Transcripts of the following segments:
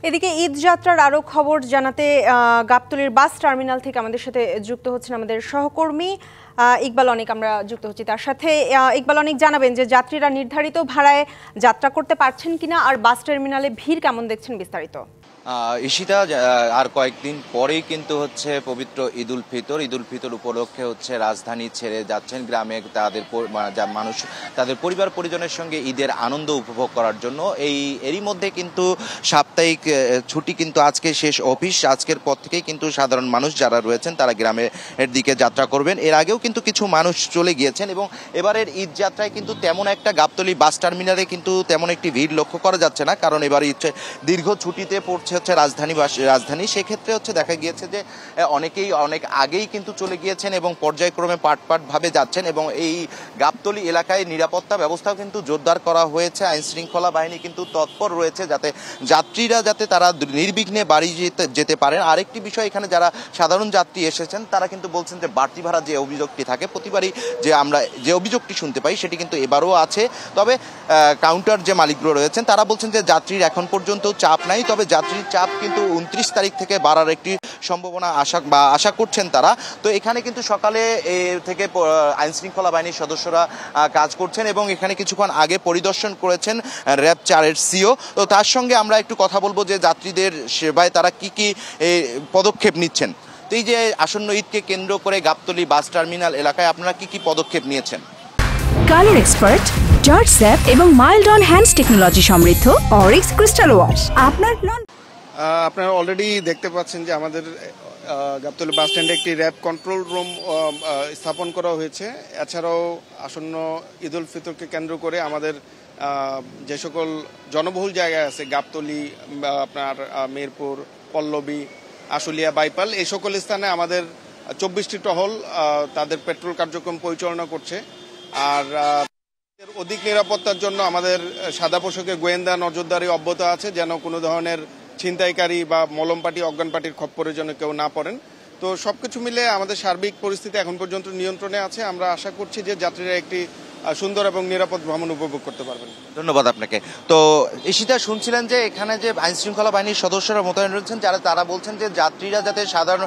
এদিকে ঈদ যাত্রার আরো খবর জানাতে গাবতলীর বাস টার্মিনাল থেকে আমাদের সাথে যুক্ত হচ্ছেন আমাদের সহকর্মী ইকবাল অনিক। আমরা যুক্ত হচ্ছি তার সাথে। ইকবাল অনিক, জানাবেন যে যাত্রীরা নির্ধারিত ভাড়ায় যাত্রা করতে পারছেন কিনা, আর বাস টার্মিনালে ভিড় কেমন দেখছেন, বিস্তারিত। ঈশিতা, আর কয়েকদিন পরেই কিন্তু হচ্ছে পবিত্র ঈদ উল ফিতর উপলক্ষে হচ্ছে রাজধানী ছেড়ে যাচ্ছেন গ্রামে তাদের মানুষ তাদের পরিবার পরিজনের সঙ্গে ঈদের আনন্দ উপভোগ করার জন্য। এরই মধ্যে কিন্তু সাপ্তাহিক ছুটি কিন্তু আজকে শেষ অফিস। আজকের পর থেকেই কিন্তু সাধারণ মানুষ যারা রয়েছেন তারা গ্রামের দিকে যাত্রা করবেন। এর আগেও কিন্তু কিছু মানুষ চলে গিয়েছেন এবং এবারের ঈদ যাত্রায় কিন্তু তেমন একটা গাবতলী বাস টার্মিনালে কিন্তু তেমন একটি ভিড় লক্ষ্য করা যাচ্ছে না, কারণ এবার দীর্ঘ ছুটিতে পড়ছে হচ্ছে রাজধানী। সেক্ষেত্রে হচ্ছে দেখা গিয়েছে যে অনেকেই অনেক আগেই কিন্তু চলে গিয়েছেন এবং পর্যায়ক্রমে ভাবে যাচ্ছেন। এবং এই গাবতলী এলাকায় নিরাপত্তা ব্যবস্থাও কিন্তু জোরদার করা হয়েছে। আইন শৃঙ্খলা বাহিনী কিন্তু তৎপর রয়েছে যাতে যাত্রীরা তারা নির্বিঘ্নে বাড়ি যেতে পারেন। আরেকটি বিষয়, এখানে যারা সাধারণ যাত্রী এসেছেন তারা কিন্তু বলছেন যে বাড়তি ভাড়া যে অভিযোগটি থাকে প্রতিবারই, যে আমরা যে অভিযোগটি শুনতে পাই সেটি কিন্তু এবারও আছে। তবে কাউন্টার যে মালিকগুলো রয়েছেন তারা বলছেন যে যাত্রীর এখন পর্যন্ত চাপ নাই, তবে যাত্রীর চাপ কিন্তু 29 তারিখ থেকে বাড়ার একটি সম্ভাবনা আশা করছেন তারা। তো এখানে কিন্তু সকালে থেকে আইন শৃঙ্খলা বাহিনীর সদস্যরা কাজ করছেন এবং এখানে কিছুক্ষণ আগে পরিদর্শন করেছেন র্যাব 4-এর সিও। তো তার সঙ্গে আমরা একটু কথা বলবো যে যাত্রীদের সেবায় তারা কি পদক্ষেপ নিচ্ছেন। তো এই যে আসন্ন ঈদকে কেন্দ্র করে গাবতলী বাস টার্মিনাল এলাকায় আপনারা কি পদক্ষেপ নিয়েছেন? কালার এক্সপার্ট, জর্জ স্যাপ এবং মাইল্ড অন হ্যান্ডস টেকনোলজি সমৃদ্ধ অরিক্স ক্রিস্টাল ওয়াশ আপনারা অলরেডি দেখতে পাচ্ছেন যে আমাদের গাবতলী বাস স্ট্যান্ডে একটি র্যাব কন্ট্রোল রুম স্থাপন করা হয়েছে। এছাড়াও আসন্ন ঈদ উল ফিতরকে কেন্দ্র করে আমাদের যে সকল জনবহুল জায়গায় আছে, গাবতলী, আপনার মিরপুর, পল্লবী, আশুলিয়া, বাইপাল, এই সকল স্থানে আমাদের 24টি টহল তাদের পেট্রোল কার্যক্রম পরিচালনা করছে। আর অধিক নিরাপত্তার জন্য আমাদের সাদা পোশাকে গোয়েন্দা নজরদারি অব্যাহত আছে, যেন কোনো ধরনের ছিনতাইকারী বা মলমপাটি, অজ্ঞান পার্টির খপ্পরে যেন কেউ না পড়েন। তো সবকিছু মিলে আমাদের সার্বিক পরিস্থিতি এখন পর্যন্ত নিয়ন্ত্রণে আছে। আমরা আশা করছি যে যাত্রীরা একটি সুন্দর এবং নিরাপদ ভ্রমণ উপভোগ করতে পারবেন। ধন্যবাদ আপনাকে। তো ঈশিতা, শুনছিলেন যে এখানে যে আইন শৃঙ্খলা বাহিনীর সদস্যরা মোতায়েন রয়েছেন তারা বলছেন যে যাত্রীরা যাতে সাধারণ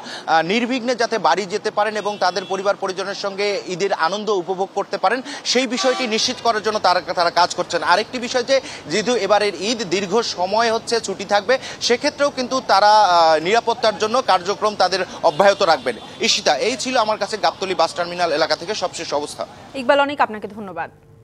নির্বিঘ্নে যাতে বাড়ি যেতে পারেন এবং তাদের পরিবার পরিজনের সঙ্গে ঈদের আনন্দ উপভোগ করতে পারেন, সেই বিষয়টি নিশ্চিত করার জন্য তারা কাজ করছেন। আরেকটি বিষয়, যে যেহেতু এবারের ঈদ দীর্ঘ সময় হচ্ছে ছুটি থাকবে, সেক্ষেত্রেও কিন্তু তারা নিরাপত্তার জন্য কার্যক্রম তাদের অব্যাহত রাখবেন। ঈশিতা, এই ছিল আমার কাছে গাবতলী বাস টার্মিনাল এলাকা থেকে সবশেষ অবস্থা। ইকবাল অনিক, আপনাকে ধন্যবাদ।